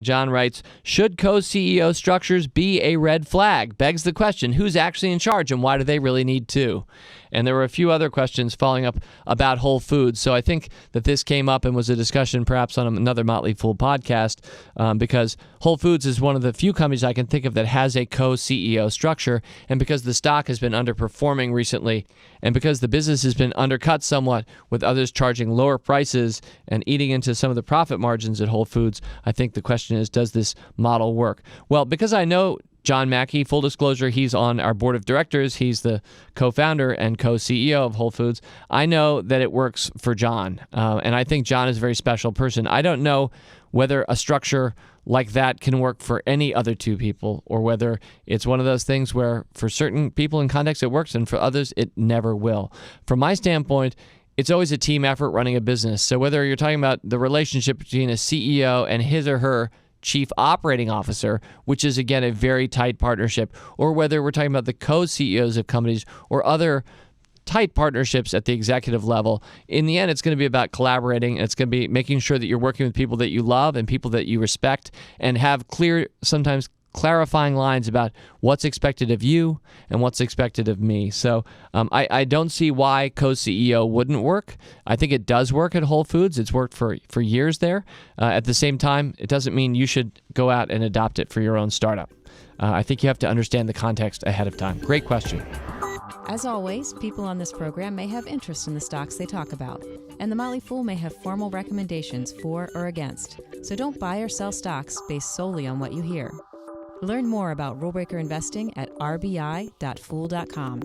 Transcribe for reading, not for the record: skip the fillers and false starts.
John writes, should co-CEO structures be a red flag? Begs the question, who's actually in charge and why do they really need to? And there were a few other questions following up about Whole Foods. So I think that this came up and was a discussion perhaps on another Motley Fool podcast because Whole Foods is one of the few companies I can think of that has a co-CEO structure. And because the stock has been underperforming recently and because the business has been undercut somewhat with others charging lower prices and eating into some of the profit margins at Whole Foods, I think the question is, does this model work? Well, because I know John Mackey, full disclosure, he's on our board of directors. He's the co-founder and co-CEO of Whole Foods. I know that it works for John, and I think John is a very special person. I don't know whether a structure like that can work for any other two people or whether it's one of those things where for certain people in context it works and for others it never will. From my standpoint, it's always a team effort running a business. So whether you're talking about the relationship between a CEO and his or her chief operating officer, which is, again, a very tight partnership, or whether we're talking about the co-CEOs of companies or other tight partnerships at the executive level, in the end, it's going to be about collaborating. It's going to be making sure that you're working with people that you love and people that you respect and have clear, sometimes clarifying lines about what's expected of you and what's expected of me. So I don't see why co-CEO wouldn't work. I think it does work at Whole Foods. It's worked for years there. At the same time, it doesn't mean you should go out and adopt it for your own startup. I think you have to understand the context ahead of time. Great question. As always, people on this program may have interest in the stocks they talk about, and the Motley Fool may have formal recommendations for or against. So don't buy or sell stocks based solely on what you hear. Learn more about rule breaker investing at rbi.fool.com.